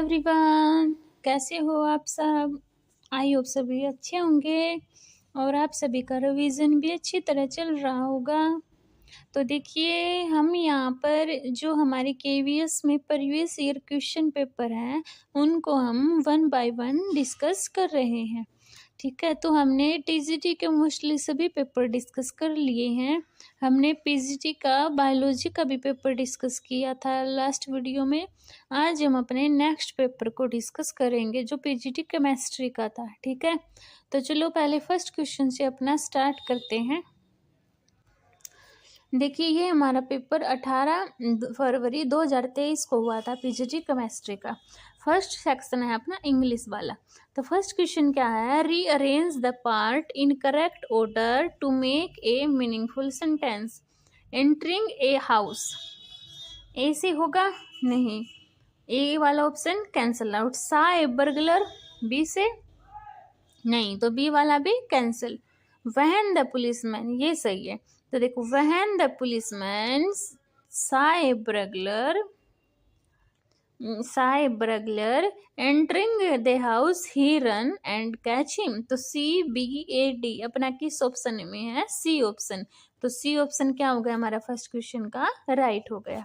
Everyone, कैसे हो आप सब। आई होप सभी अच्छे होंगे और आप सभी का रिवीजन भी अच्छी तरह चल रहा होगा। तो देखिए, हम यहाँ पर जो हमारे केवीएस में प्रीवियस ईयर क्वेश्चन पेपर हैं उनको हम वन बाय वन डिस्कस कर रहे हैं। ठीक है, तो हमने टीजीटी के मोस्टली सभी पेपर डिस्कस कर लिए हैं। हमने पीजीटी का बायोलॉजी का भी पेपर डिस्कस किया था लास्ट वीडियो में। आज हम अपने नेक्स्ट पेपर को डिस्कस करेंगे जो पीजीटी केमिस्ट्री का था। ठीक है, तो चलो पहले फर्स्ट क्वेश्चन से अपना स्टार्ट करते हैं। देखिए, ये हमारा पेपर 18 फरवरी 2023 को हुआ था पीजीटी केमिस्ट्री का। फर्स्ट सेक्शन है अपना इंग्लिश वाला। तो फर्स्ट क्वेश्चन क्या है, rearrange the part in correct order to make a meaningful sentence. Entering a house, A से होगा नहीं, ए वाला ऑप्शन कैंसल आउट। सा ए बर्गलर, बी से नहीं, तो बी वाला भी कैंसिल। व्हेन द पुलिसमैन, ये सही है। तो देखो, व्हेन द पुलिसमैन सा ए burglar entering the house he run and catch him। तो सी बी ए डी अपना किस ऑप्शन में है, सी ऑप्शन। तो सी ऑप्शन क्या हो गया हमारा फर्स्ट क्वेश्चन का राइट हो गया।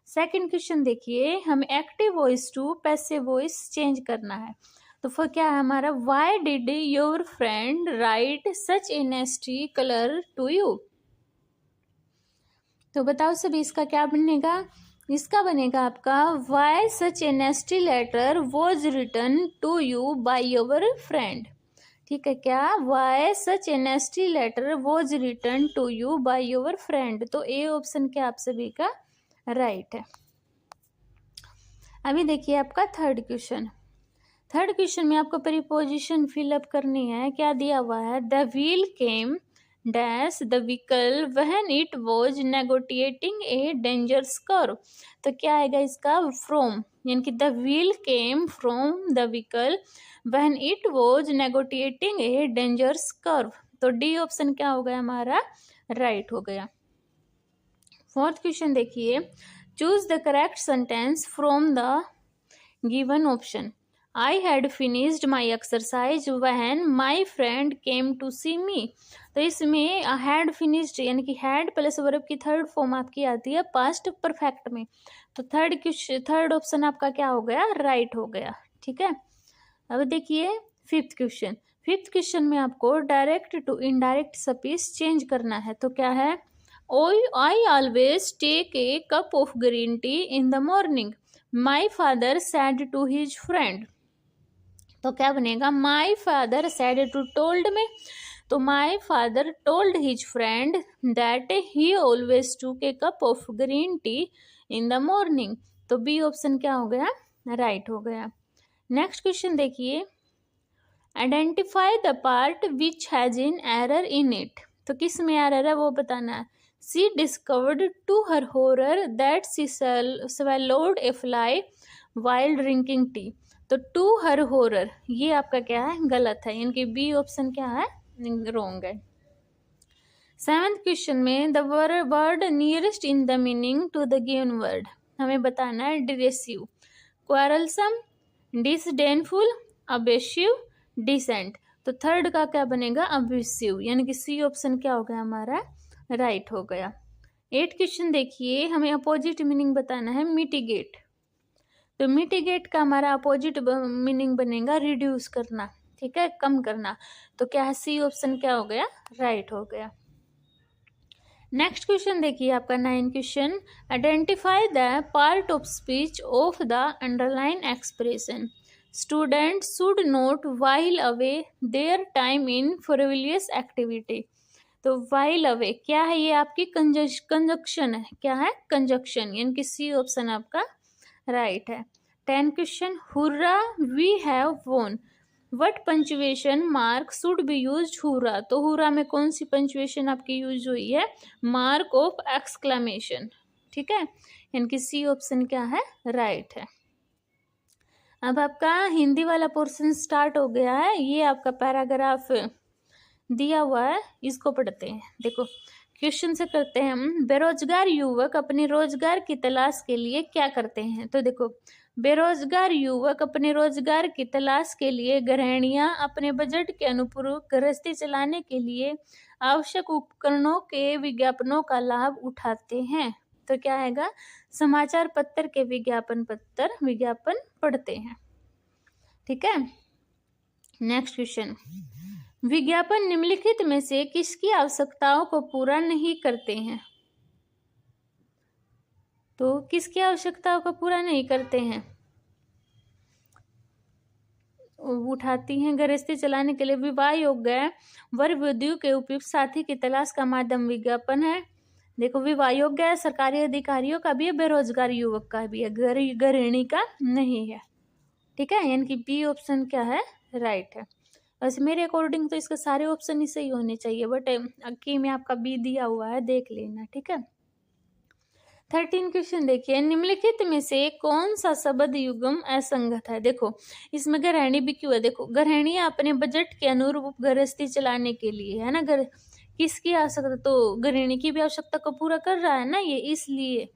सेकंड क्वेश्चन देखिए, हमें active voice to passive voice change करना है। तो फिर क्या है हमारा, why did your friend write such a nasty colour to you. तो बताओ सभी इसका क्या बनेगा, इसका बनेगा आपका why such a nasty letter was written to you by your friend. ठीक है, क्या why such a nasty letter was written to you by your friend. तो ए ऑप्शन क्या आप सभी का राइट है। अभी देखिए आपका थर्ड क्वेश्चन। थर्ड क्वेश्चन में आपको प्रीपोजिशन फिलअप करनी है। क्या दिया हुआ है, the wheel came dash the vehicle when it was negotiating a dangerous curve. तो क्या आएगा इसका, फ्रॉम, यानी कि the wheel came from the vehicle when it was negotiating a dangerous curve. तो डी ऑप्शन क्या हो गया हमारा राइट हो गया। फोर्थ क्वेश्चन देखिए, choose the correct sentence from the given option. I had finished my exercise when my friend came to see me। तो इसमें had finished यानी कि had प्लस वर्ब की थर्ड फॉर्म आपकी आती है पास्ट परफेक्ट में। तो थर्ड ऑप्शन आपका क्या हो गया, राइट हो गया। ठीक है, अब देखिए फिफ्थ क्वेश्चन। फिफ्थ क्वेश्चन में आपको direct to indirect speech change करना है। तो क्या है, I always take a cup of green tea in the morning my father said to his friend. तो क्या बनेगा, my father said to told में। तो my father told his friend that he always took a cup of green tea in the morning. तो B option क्या हो गया, right हो गया। नेक्स्ट क्वेश्चन देखिए, identify the part which has in error in it. तो किस में एरर है वो बताना है। She discovered to her horror that she swallowed a fly while drinking tea. तो टू हर हॉरर ये आपका क्या है, गलत है, यानी कि बी ऑप्शन क्या है, रॉन्ग है। सेवेंथ क्वेश्चन में the word nearest in the meaning to the given word हमें बताना है। Derisive, quarrelsome, disdainful, abusive, decent. तो थर्ड का क्या बनेगा, अब्यूसिव, यानी कि सी ऑप्शन क्या हो गया हमारा राइट हो गया। 8 क्वेश्चन देखिए, हमें अपोजिट मीनिंग बताना है। मिटिगेट, तो मिटिगेट का हमारा अपोजिट मीनिंग बनेगा रिड्यूस करना। ठीक है, कम करना। तो क्या है, सी ऑप्शन क्या हो गया, राइट हो गया। नेक्स्ट क्वेश्चन देखिए आपका 9 question, identify the part of speech of the underline expression. Student should not while away their time in frivolous activity. तो वाइल अवे क्या है, ये आपकी कंजक्शन है। क्या है, कंजक्शन, यानी कि सी ऑप्शन आपका राइट है। 10 क्वेश्चन, हुर्रा वी हैव वोन what punctuation mark should be use hurrah. तो हुर्रा में कौन सी पंचुएशन आपकी यूज हुई है, मार्क ऑफ एक्सक्लेमेशन। ठीक है, यानी कि सी ऑप्शन क्या है, राइट है। अब आपका हिंदी वाला पोर्शन स्टार्ट हो गया है। ये आपका पैराग्राफ दिया हुआ है, इसको पढ़ते हैं। देखो क्वेश्चन से करते हैं हम, बेरोजगार युवक अपने रोजगार की तलाश के लिए क्या करते हैं। तो देखो बेरोजगार युवक अपने रोजगार की तलाश के लिए, गृहिणियां अपने बजट के अनुरूप गृहस्थी चलाने के लिए आवश्यक उपकरणों के विज्ञापनों का लाभ उठाते हैं। तो क्या आएगा, समाचार पत्र के विज्ञापन पढ़ते हैं। ठीक है, नेक्स्ट क्वेश्चन, विज्ञापन निम्नलिखित में से किसकी आवश्यकताओं को पूरा नहीं करते हैं? तो किसकी आवश्यकताओं को पूरा नहीं करते हैं? उठाती हैं गृहस्थी चलाने के लिए। विवाह योग्य वर वधु के उपयुक्त साथी की तलाश का माध्यम विज्ञापन है। देखो, विवाह योग्य है, सरकारी अधिकारियों का भी है, बेरोजगार युवक का भी है, गृहिणी का नहीं है। ठीक है, यानी कि बी ऑप्शन क्या है, राइट है। वैसे मेरे अकॉर्डिंग तो इसके सारे ऑप्शन ही सही होने चाहिए, बट की में आपका बी दिया हुआ है, देख लेना। ठीक है, 13 क्वेश्चन देखिए, निम्नलिखित में से कौन सा शब्द युग्म असंगत है? देखो, इसमें गृहिणी भी क्यों है? देखो, गृहिणी अपने बजट के अनुरूप गृहस्थी चलाने के लिए, है ना, किसकी आवश्यकता? तो गृहिणी की भी आवश्यकता को पूरा कर रहा है ना ये, इसलिए।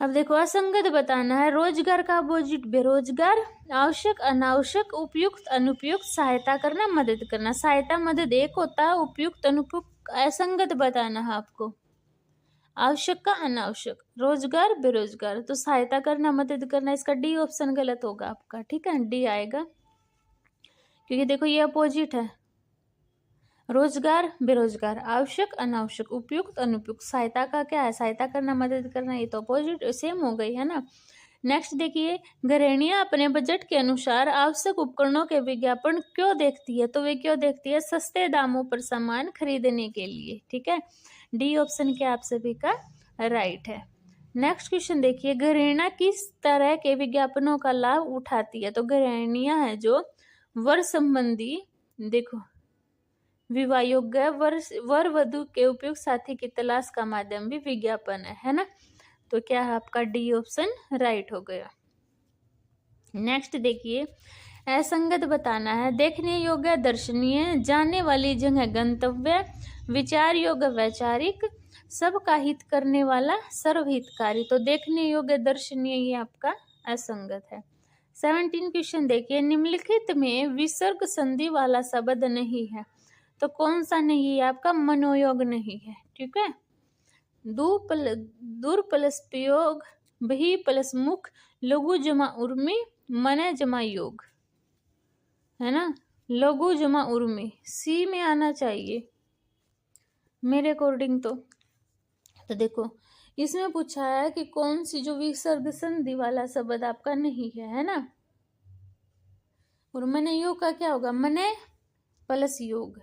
अब देखो, असंगत बताना है। रोजगार का अपोजिट बेरोजगार, आवश्यक अनावश्यक, उपयुक्त अनुपयुक्त, सहायता करना मदद करना। सहायता मदद एक होता है, उपयुक्त अनुपयुक्त असंगत बताना है आपको। आवश्यक का अनावश्यक, रोजगार बेरोजगार, तो सहायता करना मदद करना, इसका डी ऑप्शन गलत होगा आपका। ठीक है, डी आएगा, क्योंकि देखो ये अपोजिट है। रोजगार बेरोजगार, आवश्यक अनावश्यक, उपयुक्त अनुपयुक्त, सहायता का क्या है, सहायता करना मदद करना, ये तो अपोजिट सेम हो गई है ना। नेक्स्ट देखिए, गृहिणियां अपने बजट के अनुसार आवश्यक उपकरणों के विज्ञापन क्यों देखती है? तो वे क्यों देखती है? सस्ते दामों पर सामान खरीदने के लिए। ठीक है, डी ऑप्शन क्या आप सभी का राइट है। नेक्स्ट क्वेश्चन देखिए, गृहिणियां किस तरह के विज्ञापनों का लाभ उठाती है? तो गृहिणियां है जो वर संबंधी, देखो, विवाह योग्य वर वधु के उपयुक्त साथी की तलाश का माध्यम भी विज्ञापन है ना। तो क्या है आपका डी ऑप्शन राइट हो गया। नेक्स्ट देखिए, असंगत बताना है। देखने योग्य दर्शनीय, जाने वाली जगह गंतव्य, विचार योग्य वैचारिक, सबका हित करने वाला सर्वहितकारी। तो देखने योग्य दर्शनीय ये आपका असंगत है। 17 क्वेश्चन देखिए, निम्नलिखित में विसर्ग संधि वाला शब्द नहीं है। तो कौन सा नहीं है आपका? मनोयोग नहीं है। ठीक है, दूर प्लस प्रयोग, भी प्लस मुख, लघु जमा उर्मी, मन जमा योग, है ना। लघु जमा उर्मी सी में आना चाहिए मेरे अकॉर्डिंग। तो देखो, इसमें पूछा है कि कौन सी जो विसर्ग संधि वाला शब्द आपका नहीं है ना। और मन योग का क्या होगा? मन प्लस योग,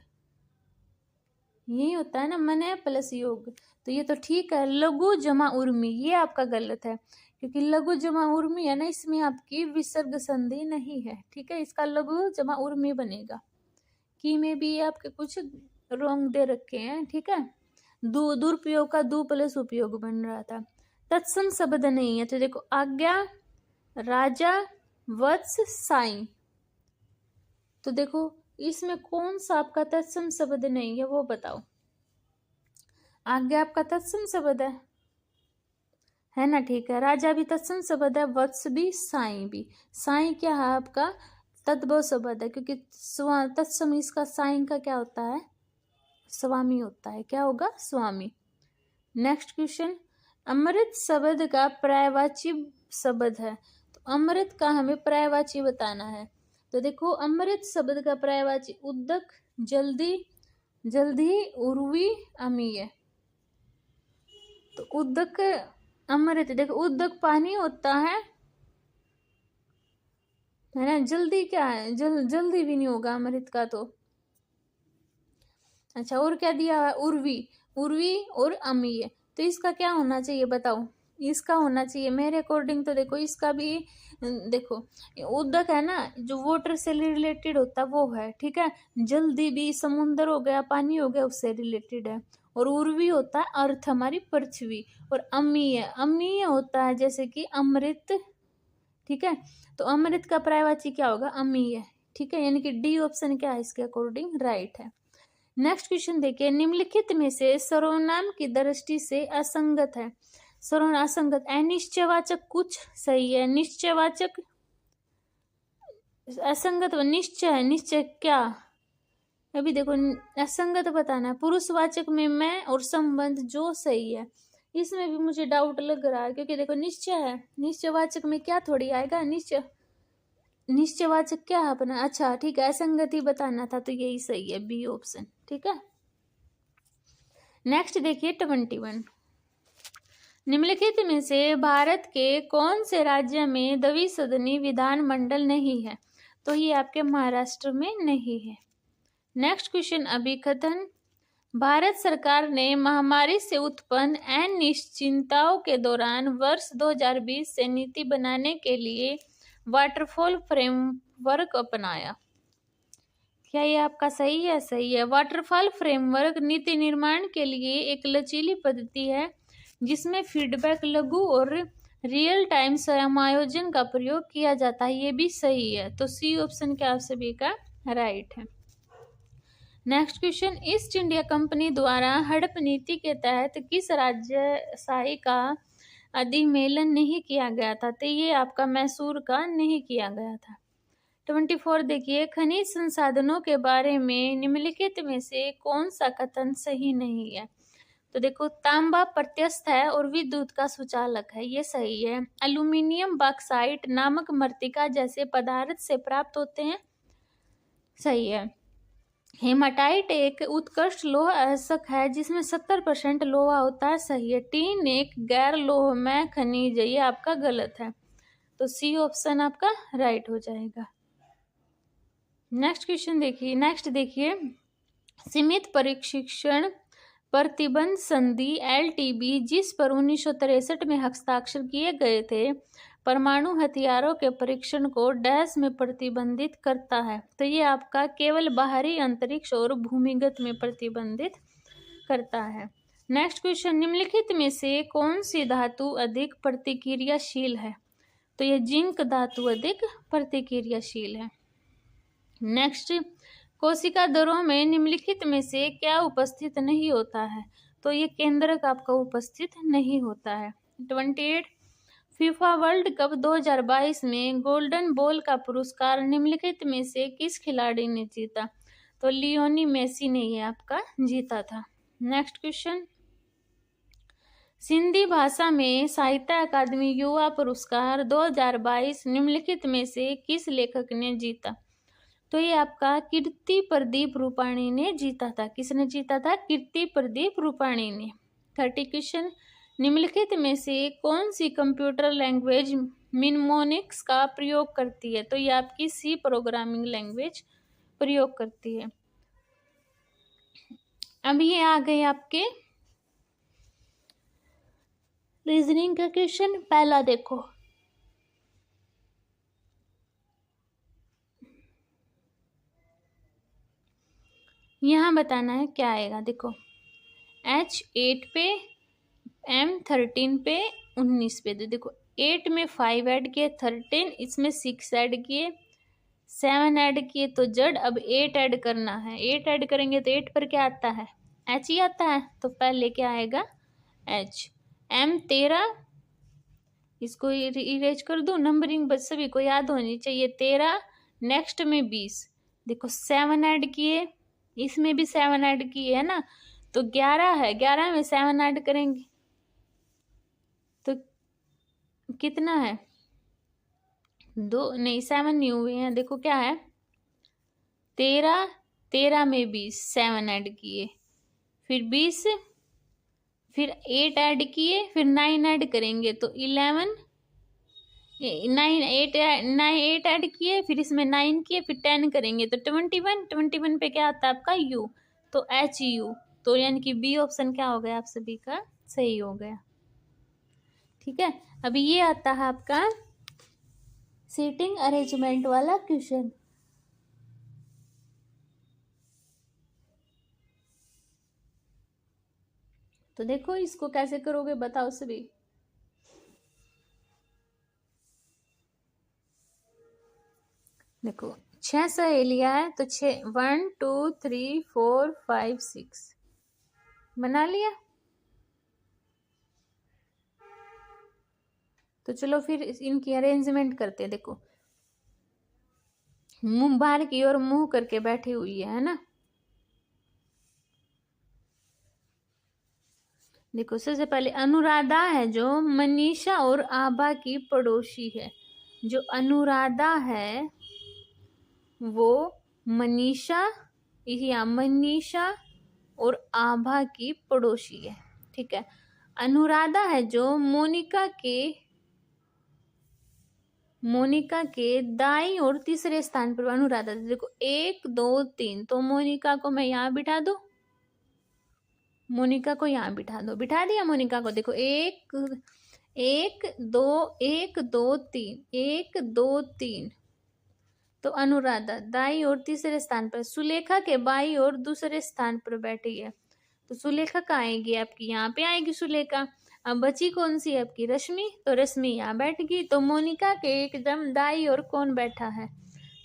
यही होता है ना, मन प्लस योग। तो ये तो ठीक है। लघु जमा उर्मी ये आपका गलत है, क्योंकि लघु जमा उर्मी है ना, इसमें आपकी विसर्ग संधि नहीं है। ठीक है, इसका लघु जमा उर्मी बनेगा। की में भी आपके कुछ रॉन्ग दे रखे हैं। ठीक है, दुरुपयोग का दु प्लस उपयोग बन रहा था। तत्सम शब्द नहीं है। तो देखो, आज्ञा, राजा, वत्स, साई। तो देखो, इसमें कौन सा आपका तत्सम शब्द नहीं है वो बताओ। आज्ञा आपका तत्सम शब्द है ना। ठीक है, राजा भी तत्सम शब्द है, वत्स भी, साई भी। साई क्या है आपका? तद्भव शब्द है, क्योंकि तत्सम इसका साई का क्या होता है? स्वामी होता है। क्या होगा? स्वामी। नेक्स्ट क्वेश्चन, अमृत शब्द का पर्यायवाची शब्द है। तो अमृत का हमें पर्यायवाची बताना है। तो देखो, अमृत शब्द का पर्यायवाची उदक, जल्दी, जल्दी, उर्वी, अमीय। तो उदक अमृत, देखो उदक पानी होता है ना। जल्दी क्या है? जल्दी भी नहीं होगा अमृत का तो। अच्छा, और क्या दिया है? उर्वी, उर्वी और अमीय। तो इसका क्या होना चाहिए बताओ? इसका होना चाहिए मेरे अकॉर्डिंग तो देखो, इसका भी देखो, उदक है ना, जो वाटर से रिलेटेड होता है वो है। ठीक है, जल्दी भी समुद्र हो गया, पानी हो गया, उससे रिलेटेड है। और उर्वी होता है अर्थ, हमारी पृथ्वी। और अमीय, अमीय होता है जैसे कि अमृत। ठीक है, तो अमृत का पर्यायवाची क्या होगा? अमीय। ठीक है, यानी कि डी ऑप्शन क्या है इसके अकॉर्डिंग? राइट है। नेक्स्ट क्वेश्चन देखिए, निम्नलिखित में से सर्वनाम की दृष्टि से असंगत है। सरोन असंगत, अनिश्चयवाचक कुछ सही है, निश्चयवाचक असंगत व निश्चय है, निश्चय क्या, अभी देखो असंगत बताना है, पुरुषवाचक में मैं और संबंध जो सही है, इसमें भी मुझे डाउट लग रहा है क्योंकि देखो निश्चय है, निश्चयवाचक में क्या थोड़ी आएगा, निश्चय निश्चयवाचक क्या है अपना, अच्छा ठीक है, असंगति बताना था तो यही सही है, बी ऑप्शन, ठीक है। नेक्स्ट देखिए 21, निम्नलिखित में से भारत के कौन से राज्य में द्विसदनी विधानमंडल नहीं है, तो ये आपके महाराष्ट्र में नहीं है। नेक्स्ट क्वेश्चन अभिकथन, भारत सरकार ने महामारी से उत्पन्न अनिश्चितताओं के दौरान वर्ष 2020 से नीति बनाने के लिए वाटरफॉल फ्रेमवर्क अपनाया, क्या ये आपका सही है, सही है। वाटरफॉल फ्रेमवर्क नीति निर्माण के लिए एक लचीली पद्धति है जिसमें फीडबैक, लघु और रियल टाइम समायोजन का प्रयोग किया जाता है, ये भी सही है, तो सी ऑप्शन क्या आप सभी का राइट है। Next question, east India company द्वारा हड़प नीति के तहत किस राजशाही का अधिमेलन नहीं किया गया था, तो ये आपका मैसूर का नहीं किया गया था। 24 देखिए, खनिज संसाधनों के बारे में निम्नलिखित में से कौन सा कथन सही नहीं है, तो देखो तांबा प्रत्यस्थ है और विद्युत का सुचालक है, ये सही है। एल्यूमिनियम बॉक्साइट नामक मृत्तिका जैसे पदार्थ से प्राप्त होते हैं, सही है। हेमाटाइट एक उत्कृष्ट लोह आयस्क है जिसमें 70% लोहा होता है, सही है। टीन एक गैर लोहमय खनिज है, ये आपका गलत है, तो सी ऑप्शन आपका राइट हो जाएगा। नेक्स्ट क्वेश्चन देखिए, नेक्स्ट देखिए, सीमित प्रशिक्षण प्रतिबंध संधि एलटीबी जिस पर 1963 में हस्ताक्षर किए गए थे, परमाणु हथियारों के परीक्षण को डैश में प्रतिबंधित करता है, तो ये आपका केवल बाहरी अंतरिक्ष और भूमिगत में प्रतिबंधित करता है। नेक्स्ट क्वेश्चन, निम्नलिखित में से कौन सी धातु अधिक प्रतिक्रियाशील है, तो ये जिंक धातु अधिक प्रतिक्रियाशील है। नेक्स्ट, कोशिका दरों में निम्नलिखित में से क्या उपस्थित नहीं होता है, तो ये केंद्रक आपका उपस्थित नहीं होता है। 28, फीफा वर्ल्ड कप 2022 में गोल्डन बॉल का पुरस्कार निम्नलिखित में से किस खिलाड़ी ने जीता, तो लियोनी मेसी ने ये आपका जीता था। नेक्स्ट क्वेश्चन, सिंधी भाषा में साहित्य अकादमी युवा पुरस्कार 2022 निम्नलिखित में से किस लेखक ने जीता, तो ये आपका कीर्ति प्रदीप रूपाणी ने जीता था। किसने जीता था, कीर्ति प्रदीप रूपाणी ने। 30 क्वेश्चन, निम्नलिखित में से कौन सी कंप्यूटर लैंग्वेज मिनमोनिक्स का प्रयोग करती है, तो ये आपकी सी प्रोग्रामिंग लैंग्वेज प्रयोग करती है। अब ये आ गए आपके रीजनिंग का क्वेश्चन। पहला देखो, यहाँ बताना है क्या आएगा, देखो H8 पे, M13 पे, 19 पे, तो देखो 8 में 5 ऐड किए, 13 इसमें 6 ऐड किए, 7 ऐड किए तो जड़, अब 8 ऐड करना है, 8 ऐड करेंगे तो 8 पर क्या आता है, H ही आता है, तो पहले क्या आएगा H। M13, इसको इरेज कर दो, नंबरिंग बस सभी को याद होनी चाहिए। 13, नेक्स्ट में 20, देखो 7 ऐड किए, इसमें भी 7 ऐड किए है ना, तो 11 है, 11 में 7 ऐड करेंगे तो कितना है, 2 नहीं 7 नहीं हुए हैं, देखो क्या है 13, 13 में 20, 7 ऐड किए, फिर 20, फिर 8 ऐड किए, फिर 9 ऐड करेंगे तो 11, 8 ऐड किए, फिर इसमें 9 किए, फिर 10 करेंगे तो 21, 21 पे क्या आता है आपका U, तो HU, तो यानी कि बी ऑप्शन क्या हो गया आप सभी का सही हो गया। ठीक है, अभी ये आता है आपका सीटिंग अरेंजमेंट वाला क्वेश्चन। तो देखो इसको कैसे करोगे बताओ सभी। देखो 6 सहेलियां है तो 6, 1 2 3 4 5 6 बना लिया। तो चलो फिर इनकी अरेंजमेंट करते हैं। देखो मुंह बाहर की ओर मुंह करके बैठी हुई है ना। देखो सबसे पहले अनुराधा है जो मनीषा और आभा की पड़ोसी है। जो अनुराधा है वो मनीषा मनीषा और आभा की पड़ोसी है। ठीक है। अनुराधा है जो मोनिका के दाईं और तीसरे स्थान पर अनुराधा। देखो 1 2 3, तो मोनिका को मैं यहाँ बिठा दो, मोनिका को यहाँ बिठा दो, बिठा दिया मोनिका को। देखो 1 2 1 2 3 1 2 3, तो अनुराधा दाईं और तीसरे स्थान पर। सुलेखा के बाईं और दूसरे स्थान पर बैठी है, तो सुलेखा कहाँ आएगी आपकी, यहाँ पे आएगी सुलेखा। अब बची कौन सी आपकी, रश्मि, तो रश्मि यहाँ बैठ गई। तो मोनिका के एकदम दाईं और कौन बैठा है,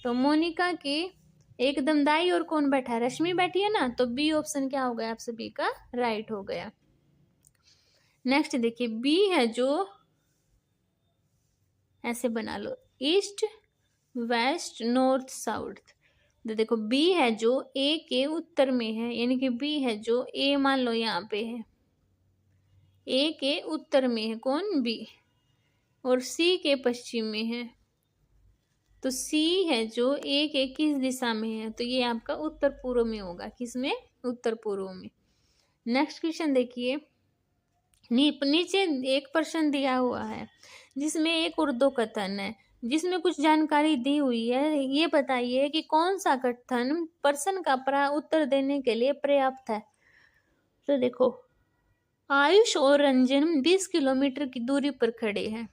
तो मोनिका की एकदम दाईं और कौन बैठा है, रश्मि बैठी है ना। तो बी ऑप्शन क्या हो गया आप सभी का, राइट हो गया। नेक्स्ट देखिए बी है जो, ऐसे बना लो, ईस्ट वेस्ट नॉर्थ साउथ। तो देखो बी है जो ए के उत्तर में है, यानी कि बी है जो ए मान लो यहाँ पे है, ए के उत्तर में है कौन, बी, और सी के पश्चिम में है। तो सी है जो ए के किस दिशा में है, तो ये आपका उत्तर पूर्व में होगा। किसमें, उत्तर पूर्व में। नेक्स्ट क्वेश्चन देखिए, नीचे एक प्रश्न दिया हुआ है जिसमें एक उर्दू कथन है जिसमें कुछ जानकारी दी हुई है। ये बताइए कि कौन सा कथन प्रश्न का उत्तर देने के लिए पर्याप्त है। तो देखो आयुष और रंजन 20 किलोमीटर की दूरी पर खड़े हैं,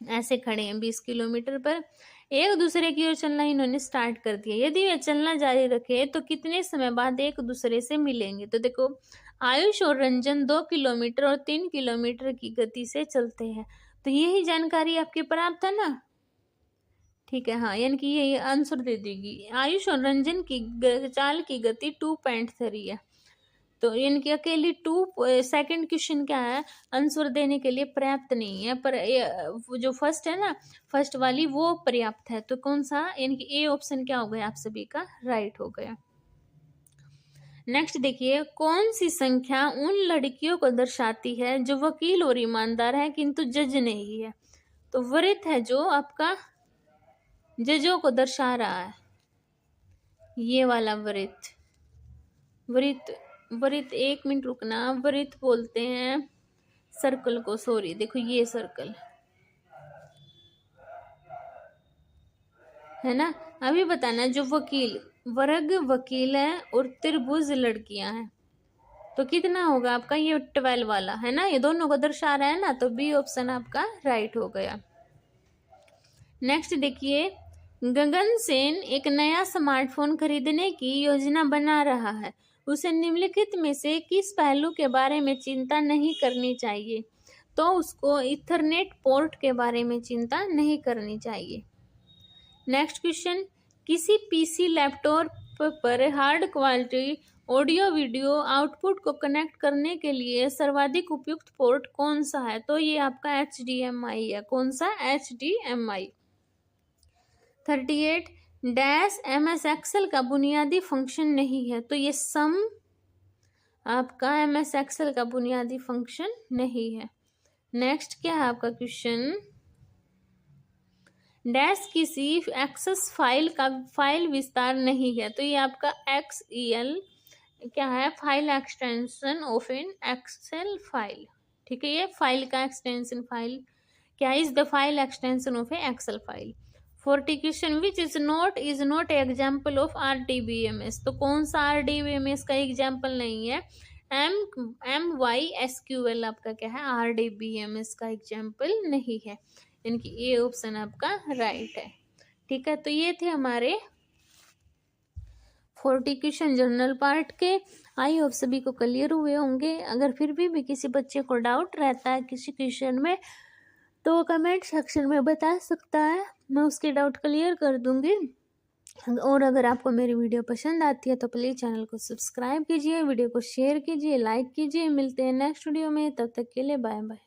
ऐसे खड़े हैं 20 किलोमीटर पर, एक दूसरे की ओर चलना इन्होंने स्टार्ट कर दिया। यदि वे चलना जारी रखे तो कितने समय बाद एक दूसरे से मिलेंगे। तो देखो आयुष और रंजन 2 किलोमीटर और 3 किलोमीटर की गति से चलते हैं, तो यही जानकारी आपके प्राप्त है ना। ठीक है, हाँ, यानी कि ये आंसर दे देगी। आयुष और रंजन की चाल की गति 2.3 है, तो यानी अकेली 2 सेकंड क्वेश्चन क्या है, आंसर देने के लिए पर्याप्त नहीं है, पर जो फर्स्ट है ना, फर्स्ट वाली वो पर्याप्त है। तो कौन सा, यानी कि ए ऑप्शन क्या हो गया आप सभी का, राइट हो गया। नेक्स्ट देखिए, कौन सी संख्या उन लड़कियों को दर्शाती है जो वकील और ईमानदार है किंतु जज नहीं है। तो वृत्त है जो आपका जजों को दर्शा रहा है, ये वाला वृत्त। वृत्त 1 मिनट रुकना, वृत्त बोलते हैं सर्कल को, सॉरी, देखो ये सर्कल है ना। अभी बताना, जो वकील वर्ग वकील है और त्रिभुज लड़कियां हैं, तो कितना होगा आपका, ये 12 वाला है ना, ये दोनों को दर्शा रहा है ना, तो बी ऑप्शन आपका राइट हो गया। नेक्स्ट देखिए, गगन सेन एक नया स्मार्टफोन खरीदने की योजना बना रहा है, उसे निम्नलिखित में से किस पहलू के बारे में चिंता नहीं करनी चाहिए। तो उसको इथरनेट पोर्ट के बारे में चिंता नहीं करनी चाहिए। नेक्स्ट क्वेश्चन, किसी पीसी लैपटॉप पर hard quality audio video output को कनेक्ट करने के लिए सर्वाधिक उपयुक्त पोर्ट कौन सा है। तो ये आपका HDMI है। कौन सा, HDMI। 38 डैश MS एक्सेल का बुनियादी फंक्शन नहीं है, तो ये सम आपका MS एक्सेल का बुनियादी फंक्शन नहीं है। नेक्स्ट क्या है आपका क्वेश्चन, डैश किसी एक्सेस फाइल का फाइल विस्तार नहीं है, तो ये आपका XEL क्या है, file extension of an Excel file. ठीक है, ये फाइल का एक्सटेंशन फाइल क्या है, is the file extension of a Excel file. 40 question, which is not example of RDBMS। तो कौन सा RDBMS का एग्जाम्पल नहीं है, MySQL आपका क्या है, RDBMS का एग्जाम्पल नहीं है, यानी कि ए ऑप्शन आपका राइट है। ठीक है, तो ये थे हमारे 40 क्वेश्चन जनरल पार्ट के। आई होप सभी को क्लियर हुए होंगे। अगर फिर भी किसी बच्चे को डाउट रहता है किसी क्वेश्चन में, तो कमेंट सेक्शन में बता सकता है, मैं उसके डाउट क्लियर कर दूंगी। और अगर आपको मेरी वीडियो पसंद आती है तो प्लीज़ चैनल को सब्सक्राइब कीजिए, वीडियो को शेयर कीजिए, लाइक कीजिए। मिलते हैं नेक्स्ट वीडियो में, तब तक के लिए बाय बाय।